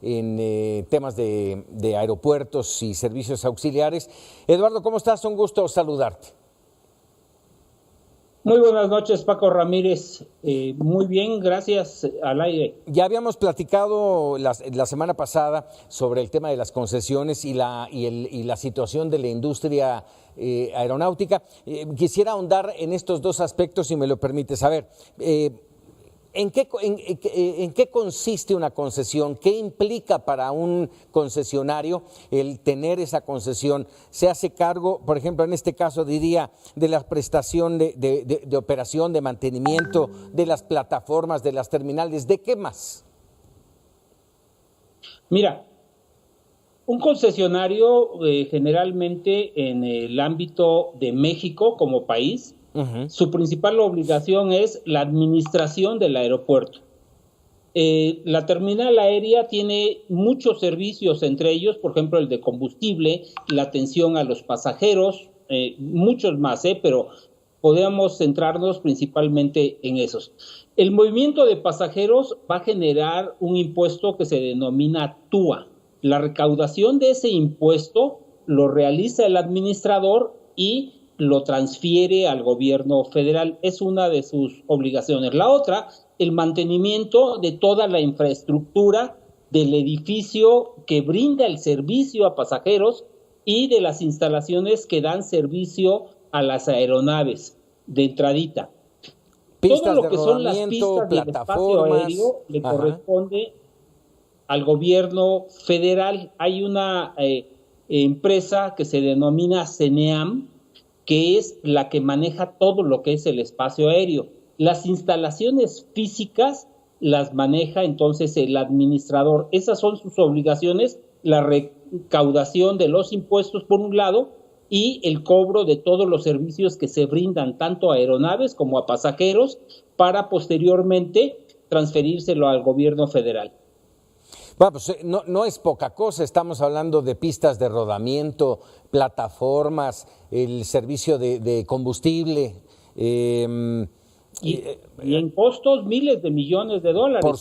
en temas de aeropuertos y servicios auxiliares. Eduardo, ¿cómo estás? Un gusto saludarte. Muy buenas noches, Paco Ramírez. Muy bien, gracias, al aire. Ya habíamos platicado la semana pasada sobre el tema de las concesiones y la situación de la industria aeronáutica. Quisiera ahondar en estos dos aspectos, si me lo permites. A ver, ¿en qué consiste una concesión? ¿Qué implica para un concesionario el tener esa concesión? ¿Se hace cargo, por ejemplo, en este caso diría, de la prestación de operación, de mantenimiento, de las plataformas, de las terminales? ¿De qué más? Mira, un concesionario generalmente en el ámbito de México como país, su principal obligación es la administración del aeropuerto. La terminal aérea tiene muchos servicios, entre ellos, por ejemplo, el de combustible, la atención a los pasajeros, muchos más, pero podemos centrarnos principalmente en esos. El movimiento de pasajeros va a generar un impuesto que se denomina TUA. La recaudación de ese impuesto lo realiza el administrador y lo transfiere al gobierno federal. Es una de sus obligaciones. La otra, el mantenimiento de toda la infraestructura del edificio que brinda el servicio a pasajeros y de las instalaciones que dan servicio a las aeronaves de entradita. Pistas todo lo que son las pistas del espacio aéreo le corresponde al gobierno federal. Hay una empresa que se denomina CENEAM, que es la que maneja todo lo que es el espacio aéreo. Las instalaciones físicas las maneja entonces el administrador. Esas son sus obligaciones, la recaudación de los impuestos por un lado y el cobro de todos los servicios que se brindan tanto a aeronaves como a pasajeros para posteriormente transferírselo al gobierno federal. Bueno, pues no es poca cosa, estamos hablando de pistas de rodamiento, plataformas, el servicio de combustible. Y en costos miles de millones de dólares. Por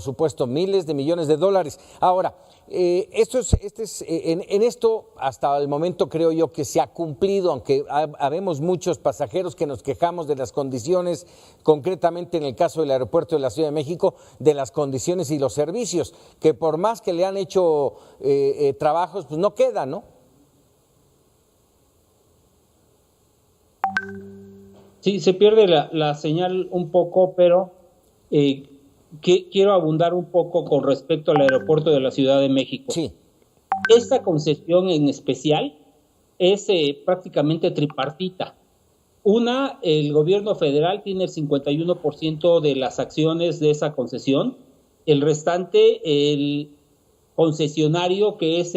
supuesto, miles de millones de dólares. Ahora, en esto hasta el momento creo yo que se ha cumplido, aunque habemos muchos pasajeros que nos quejamos de las condiciones, concretamente en el caso del aeropuerto de la Ciudad de México, de las condiciones y los servicios, que por más que le han hecho trabajos, pues no queda, ¿no? Sí, se pierde la señal un poco, pero quiero abundar un poco con respecto al aeropuerto de la Ciudad de México. Sí. Esta concesión en especial es prácticamente tripartita. Una, el gobierno federal tiene el 51% de las acciones de esa concesión. El restante, el concesionario, que es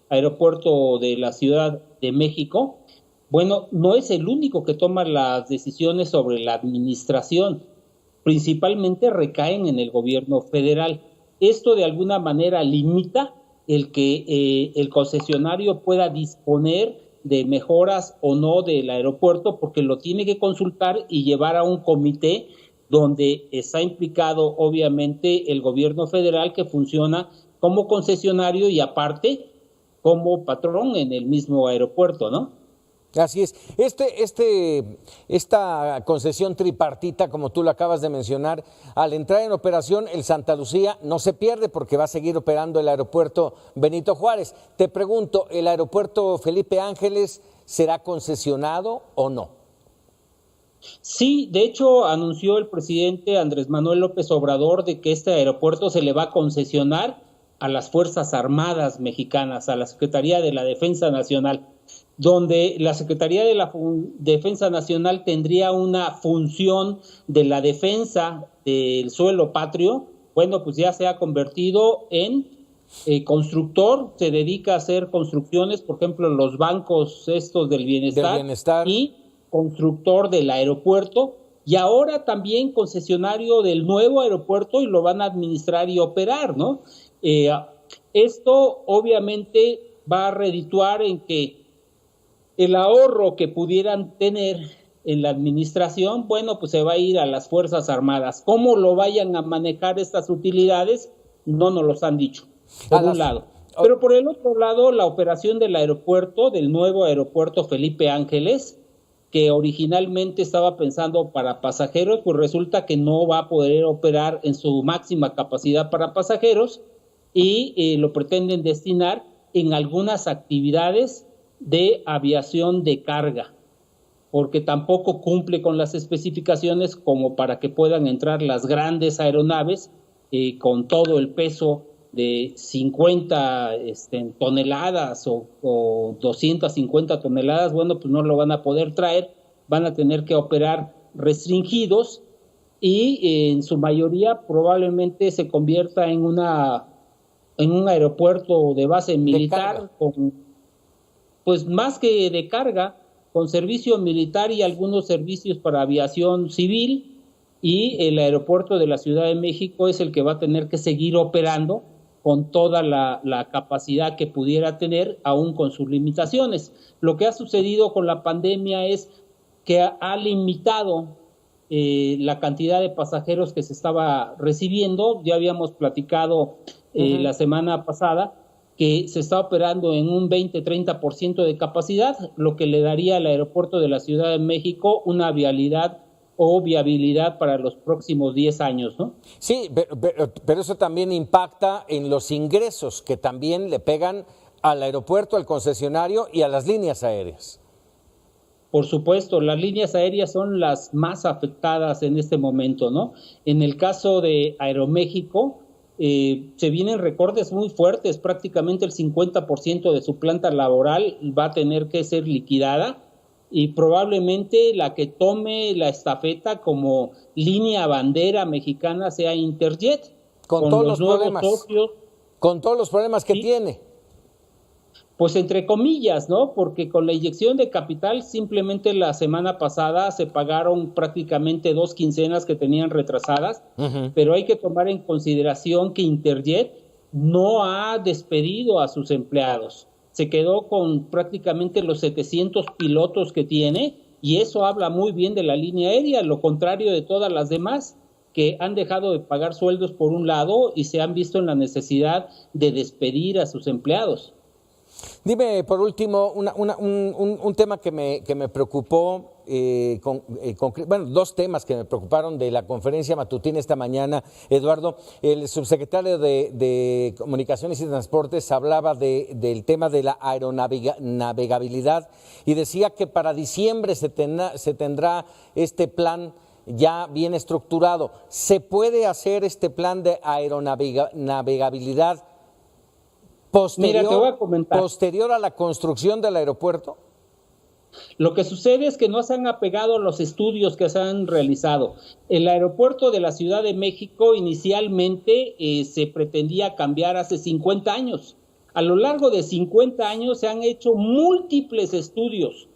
Aeropuerto de la Ciudad de México, bueno, no es el único que toma las decisiones sobre la administración. Principalmente recaen en el gobierno federal. Esto de alguna manera limita el que el concesionario pueda disponer de mejoras o no del aeropuerto, porque lo tiene que consultar y llevar a un comité donde está implicado obviamente el gobierno federal, que funciona como concesionario y aparte como patrón en el mismo aeropuerto, ¿no? Así es. Esta concesión tripartita, como tú lo acabas de mencionar, al entrar en operación, el Santa Lucía no se pierde porque va a seguir operando el aeropuerto Benito Juárez. Te pregunto, ¿el aeropuerto Felipe Ángeles será concesionado o no? Sí, de hecho anunció el presidente Andrés Manuel López Obrador de que este aeropuerto se le va a concesionar a las Fuerzas Armadas mexicanas, a la Secretaría de la Defensa Nacional, donde la Secretaría de la Defensa Nacional tendría una función de la defensa del suelo patrio. Bueno, pues ya se ha convertido en constructor, se dedica a hacer construcciones, por ejemplo, los bancos estos del bienestar. Y constructor del aeropuerto, y ahora también concesionario del nuevo aeropuerto, y lo van a administrar y operar, ¿no? Esto obviamente va a redituar en que el ahorro que pudieran tener en la administración, bueno, pues se va a ir a las Fuerzas Armadas. ¿Cómo lo vayan a manejar estas utilidades? no nos los han dicho, por un lado. Pero por el otro lado, la operación del aeropuerto, del nuevo aeropuerto Felipe Ángeles, que originalmente estaba pensando para pasajeros, pues resulta que no va a poder operar en su máxima capacidad para pasajeros y lo pretenden destinar en algunas actividades de aviación de carga, porque tampoco cumple con las especificaciones como para que puedan entrar las grandes aeronaves con todo el peso de 50 toneladas o 250 toneladas. Bueno, pues no lo van a poder traer, van a tener que operar restringidos y en su mayoría probablemente se convierta en un aeropuerto de base militar con, pues más que de carga, con servicio militar y algunos servicios para aviación civil, y el aeropuerto de la Ciudad de México es el que va a tener que seguir operando con toda la capacidad que pudiera tener, aún con sus limitaciones. Lo que ha sucedido con la pandemia es que ha limitado la cantidad de pasajeros que se estaba recibiendo. Ya habíamos platicado la semana pasada que se está operando en un 20-30% de capacidad, lo que le daría al aeropuerto de la Ciudad de México una viabilidad o viabilidad para los próximos 10 años, ¿no? Sí, pero eso también impacta en los ingresos que también le pegan al aeropuerto, al concesionario y a las líneas aéreas. Por supuesto, las líneas aéreas son las más afectadas en este momento, ¿no? En el caso de Aeroméxico, se vienen recortes muy fuertes, prácticamente el 50% de su planta laboral va a tener que ser liquidada, y probablemente la que tome la estafeta como línea bandera mexicana sea Interjet, con todos los problemas socios, con todos los problemas que tiene. Pues entre comillas, ¿no? Porque con la inyección de capital simplemente la semana pasada se pagaron prácticamente 2 quincenas que tenían retrasadas, pero hay que tomar en consideración que Interjet no ha despedido a sus empleados. Se quedó con prácticamente los 700 pilotos que tiene, y eso habla muy bien de la línea aérea, lo contrario de todas las demás, que han dejado de pagar sueldos por un lado y se han visto en la necesidad de despedir a sus empleados. Dime, por último, un tema que me preocupó, bueno, 2 temas que me preocuparon de la conferencia matutina esta mañana, Eduardo. El subsecretario de Comunicaciones y Transportes hablaba del tema de la aeronavegabilidad y decía que para diciembre se tendrá este plan ya bien estructurado. ¿Se puede hacer este plan de aeronavegabilidad posterior a la construcción del aeropuerto? Lo que sucede es que no se han apegado a los estudios que se han realizado. El aeropuerto de la Ciudad de México inicialmente se pretendía cambiar hace 50 años. A lo largo de 50 años se han hecho múltiples estudios,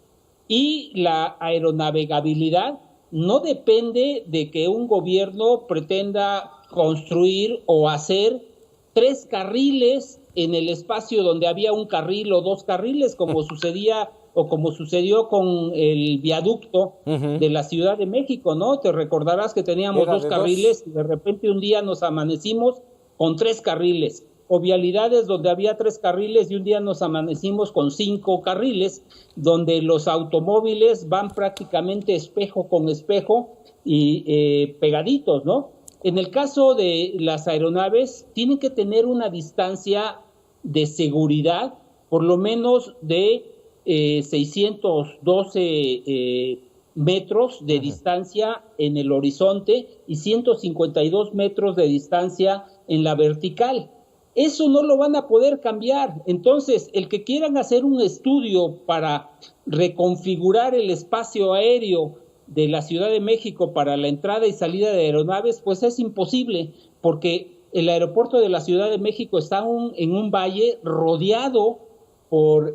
y la aeronavegabilidad no depende de que un gobierno pretenda construir o hacer 3 carriles en el espacio donde había un carril o 2 carriles, como sucedía o como sucedió con el viaducto de la Ciudad de México, ¿no? Te recordarás que teníamos 2 carriles y de repente un día nos amanecimos con 3 carriles, o vialidades donde había 3 carriles y un día nos amanecimos con 5 carriles, donde los automóviles van prácticamente espejo con espejo y pegaditos, ¿no? En el caso de las aeronaves, tienen que tener una distancia de seguridad, por lo menos de 612 metros de distancia en el horizonte y 152 metros de distancia en la vertical. Eso no lo van a poder cambiar. Entonces, el que quieran hacer un estudio para reconfigurar el espacio aéreo de la Ciudad de México para la entrada y salida de aeronaves, pues es imposible, porque el aeropuerto de la Ciudad de México está en un valle rodeado por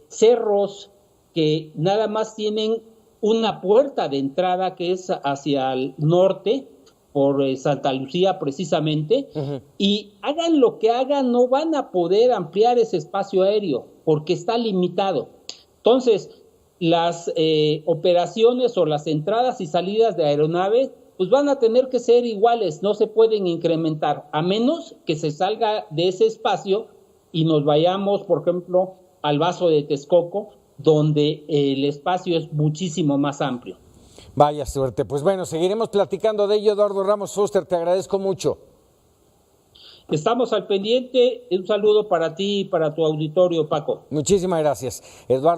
cerros que nada más tienen una puerta de entrada que es hacia el norte, por Santa Lucía precisamente, y hagan lo que hagan, no van a poder ampliar ese espacio aéreo porque está limitado. Entonces, las operaciones o las entradas y salidas de aeronaves pues van a tener que ser iguales, no se pueden incrementar, a menos que se salga de ese espacio y nos vayamos, por ejemplo, al Vaso de Texcoco, donde el espacio es muchísimo más amplio. Vaya suerte. Pues bueno, seguiremos platicando de ello. Eduardo Ramos Fuster, te agradezco mucho. Estamos al pendiente. Un saludo para ti y para tu auditorio, Paco. Muchísimas gracias, Eduardo.